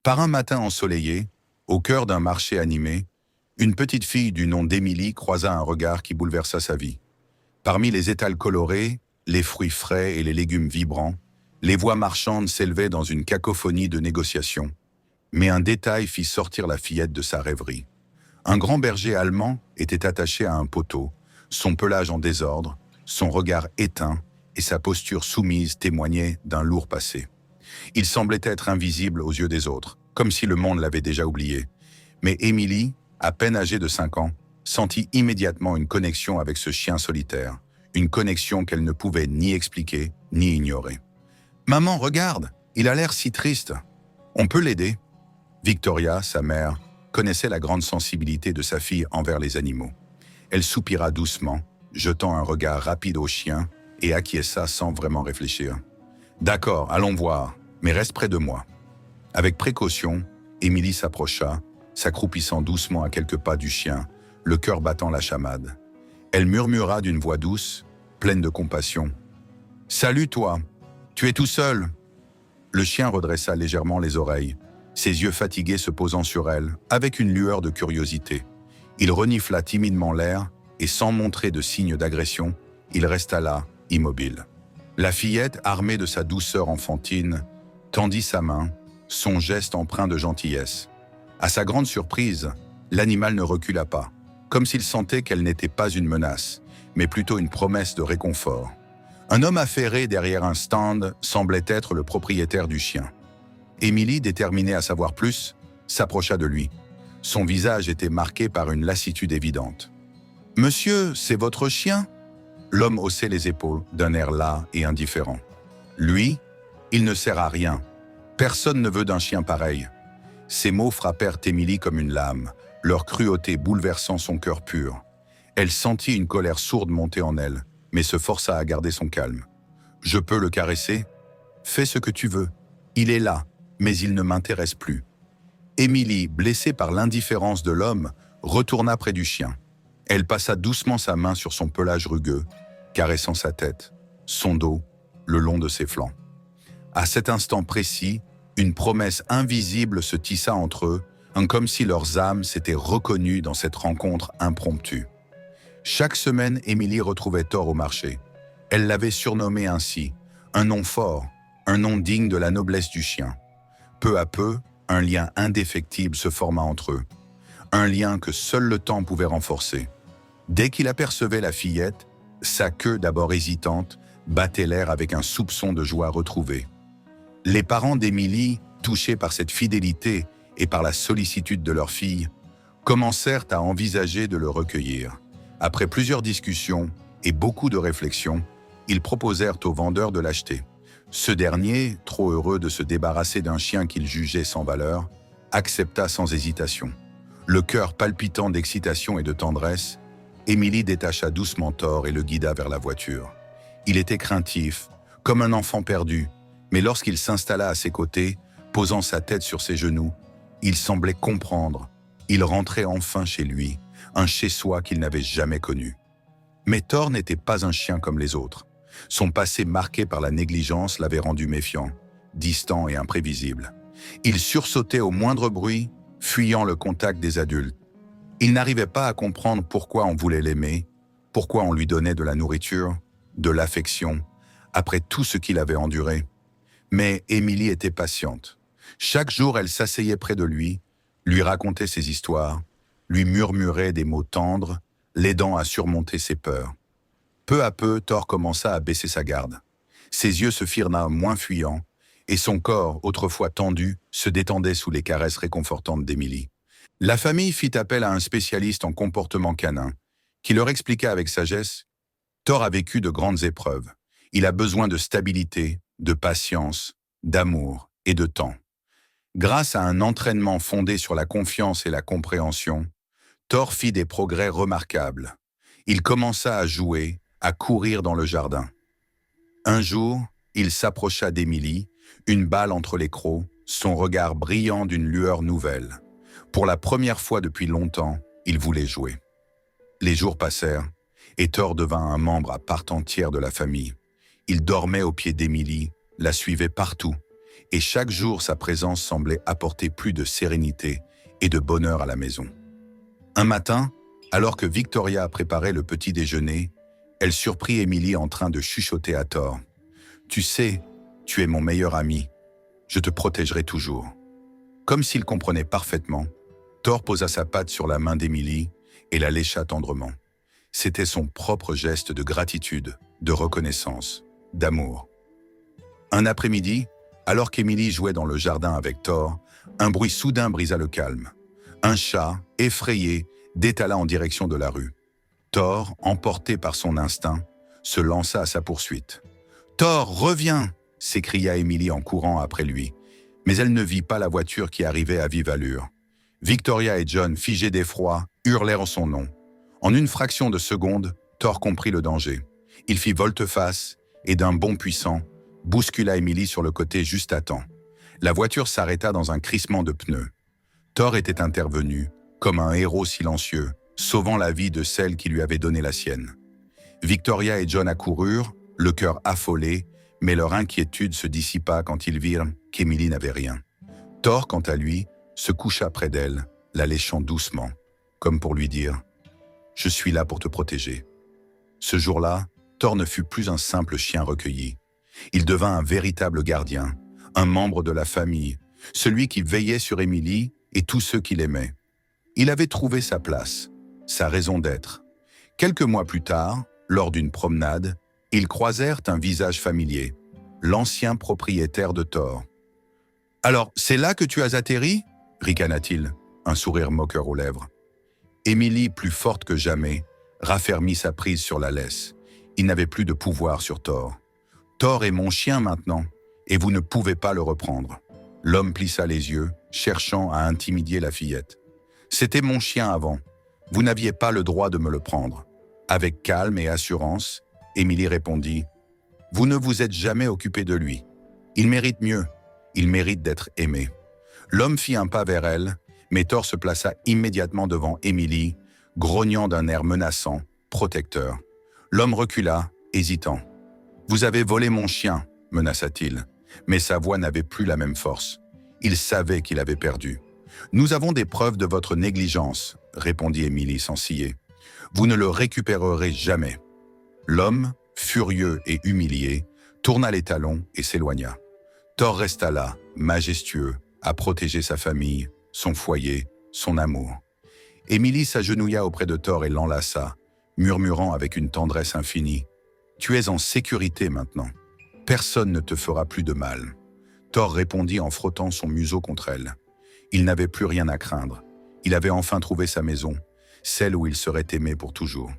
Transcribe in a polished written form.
Par un matin ensoleillé, au cœur d'un marché animé, une petite fille du nom d'Émilie croisa un regard qui bouleversa sa vie. Parmi les étals colorés, les fruits frais et les légumes vibrants, les voix marchandes s'élevaient dans une cacophonie de négociations. Mais un détail fit sortir la fillette de sa rêverie. Un grand berger allemand était attaché à un poteau, son pelage en désordre, son regard éteint et sa posture soumise témoignaient d'un lourd passé. Il semblait être invisible aux yeux des autres, comme si le monde l'avait déjà oublié. Mais Émilie, à peine âgée de 5 ans, sentit immédiatement une connexion avec ce chien solitaire, une connexion qu'elle ne pouvait ni expliquer ni ignorer. « Maman, regarde, il a l'air si triste. On peut l'aider ?» Victoria, sa mère, connaissait la grande sensibilité de sa fille envers les animaux. Elle soupira doucement, jetant un regard rapide au chien et acquiesça sans vraiment réfléchir. « D'accord, allons voir, mais reste près de moi. » Avec précaution, Émilie s'approcha, s'accroupissant doucement à quelques pas du chien, le cœur battant la chamade. Elle murmura d'une voix douce, pleine de compassion. « Salut toi, tu es tout seul ?» Le chien redressa légèrement les oreilles, ses yeux fatigués se posant sur elle, avec une lueur de curiosité. Il renifla timidement l'air, et sans montrer de signe d'agression, il resta là, immobile. La fillette, armée de sa douceur enfantine, tendit sa main, son geste empreint de gentillesse. À sa grande surprise, l'animal ne recula pas, comme s'il sentait qu'elle n'était pas une menace, mais plutôt une promesse de réconfort. Un homme affairé derrière un stand semblait être le propriétaire du chien. Émilie, déterminée à savoir plus, s'approcha de lui. Son visage était marqué par une lassitude évidente. « Monsieur, c'est votre chien ?» L'homme haussait les épaules d'un air las et indifférent. « Lui, il ne sert à rien. Personne ne veut d'un chien pareil. » Ces mots frappèrent Émilie comme une lame, leur cruauté bouleversant son cœur pur. Elle sentit une colère sourde monter en elle, mais se força à garder son calme. « Je peux le caresser ? Fais ce que tu veux. Il est là, mais il ne m'intéresse plus. » Émilie, blessée par l'indifférence de l'homme, retourna près du chien. Elle passa doucement sa main sur son pelage rugueux, caressant sa tête, son dos, le long de ses flancs. À cet instant précis, une promesse invisible se tissa entre eux, comme si leurs âmes s'étaient reconnues dans cette rencontre impromptue. Chaque semaine, Émilie retrouvait Thor au marché. Elle l'avait surnommé ainsi, un nom fort, un nom digne de la noblesse du chien. Peu à peu, un lien indéfectible se forma entre eux, un lien que seul le temps pouvait renforcer. Dès qu'il apercevait la fillette, sa queue d'abord hésitante battait l'air avec un soupçon de joie retrouvée. Les parents d'Émilie, touchés par cette fidélité et par la sollicitude de leur fille, commencèrent à envisager de le recueillir. Après plusieurs discussions et beaucoup de réflexions, ils proposèrent au vendeur de l'acheter. Ce dernier, trop heureux de se débarrasser d'un chien qu'il jugeait sans valeur, accepta sans hésitation. Le cœur palpitant d'excitation et de tendresse, Émilie détacha doucement Thor et le guida vers la voiture. Il était craintif, comme un enfant perdu, mais lorsqu'il s'installa à ses côtés, posant sa tête sur ses genoux, il semblait comprendre. Il rentrait enfin chez lui, un chez-soi qu'il n'avait jamais connu. Mais Thor n'était pas un chien comme les autres. Son passé marqué par la négligence l'avait rendu méfiant, distant et imprévisible. Il sursautait au moindre bruit, fuyant le contact des adultes. Il n'arrivait pas à comprendre pourquoi on voulait l'aimer, pourquoi on lui donnait de la nourriture, de l'affection, après tout ce qu'il avait enduré. Mais Émilie était patiente. Chaque jour, elle s'asseyait près de lui racontait ses histoires, lui murmurait des mots tendres, l'aidant à surmonter ses peurs. Peu à peu, Thor commença à baisser sa garde. Ses yeux se firent moins fuyants, et son corps, autrefois tendu, se détendait sous les caresses réconfortantes d'Émilie. La famille fit appel à un spécialiste en comportement canin, qui leur expliqua avec sagesse « Thor a vécu de grandes épreuves. Il a besoin de stabilité, de patience, d'amour et de temps. » Grâce à un entraînement fondé sur la confiance et la compréhension, Thor fit des progrès remarquables. Il commença à jouer, à courir dans le jardin. Un jour, il s'approcha d'Émilie, une balle entre les crocs, son regard brillant d'une lueur nouvelle. Pour la première fois depuis longtemps, il voulait jouer. Les jours passèrent, et Thor devint un membre à part entière de la famille. Il dormait aux pieds d'Émilie, la suivait partout, et chaque jour sa présence semblait apporter plus de sérénité et de bonheur à la maison. Un matin, alors que Victoria préparait le petit déjeuner, elle surprit Emily en train de chuchoter à Thor. « Tu sais, tu es mon meilleur ami. Je te protégerai toujours. » Comme s'il comprenait parfaitement, Thor posa sa patte sur la main d'Emily et la lécha tendrement. C'était son propre geste de gratitude, de reconnaissance, d'amour. Un après-midi, alors qu'Emily jouait dans le jardin avec Thor, un bruit soudain brisa le calme. Un chat, effrayé, détala en direction de la rue. Thor, emporté par son instinct, se lança à sa poursuite. « Thor, reviens !» s'écria Emily en courant après lui. Mais elle ne vit pas la voiture qui arrivait à vive allure. Victoria et John, figés d'effroi, hurlèrent son nom. En une fraction de seconde, Thor comprit le danger. Il fit volte-face et d'un bond puissant, bouscula Emily sur le côté juste à temps. La voiture s'arrêta dans un crissement de pneus. Thor était intervenu, comme un héros silencieux, sauvant la vie de celle qui lui avait donné la sienne. Victoria et John accoururent, le cœur affolé, mais leur inquiétude se dissipa quand ils virent qu'Emily n'avait rien. Thor, quant à lui, se coucha près d'elle, la léchant doucement, comme pour lui dire « Je suis là pour te protéger ». Ce jour-là, Thor ne fut plus un simple chien recueilli. Il devint un véritable gardien, un membre de la famille, celui qui veillait sur Emily et tous ceux qui l'aimaient. Il avait trouvé sa place, sa raison d'être. Quelques mois plus tard, lors d'une promenade, ils croisèrent un visage familier, l'ancien propriétaire de Thor. « Alors, c'est là que tu as atterri ?» ricana-t-il, un sourire moqueur aux lèvres. Emily, plus forte que jamais, raffermit sa prise sur la laisse. Il n'avait plus de pouvoir sur Thor. « Thor est mon chien maintenant, et vous ne pouvez pas le reprendre. » L'homme plissa les yeux, cherchant à intimider la fillette. « C'était mon chien avant. Vous n'aviez pas le droit de me le prendre. » Avec calme et assurance, Emily répondit « Vous ne vous êtes jamais occupé de lui. Il mérite mieux. Il mérite d'être aimé. » L'homme fit un pas vers elle, mais Thor se plaça immédiatement devant Emily, grognant d'un air menaçant, protecteur. L'homme recula, hésitant. « Vous avez volé mon chien », menaça-t-il, mais sa voix n'avait plus la même force. Il savait qu'il avait perdu. « Nous avons des preuves de votre négligence », répondit Emily sans ciller. « Vous ne le récupérerez jamais. » L'homme, furieux et humilié, tourna les talons et s'éloigna. Thor resta là, majestueux, à protéger sa famille, son foyer, son amour. Emily s'agenouilla auprès de Thor et l'enlaça, murmurant avec une tendresse infinie. « Tu es en sécurité maintenant. Personne ne te fera plus de mal. » Thor répondit en frottant son museau contre elle. Il n'avait plus rien à craindre. Il avait enfin trouvé sa maison, celle où il serait aimé pour toujours.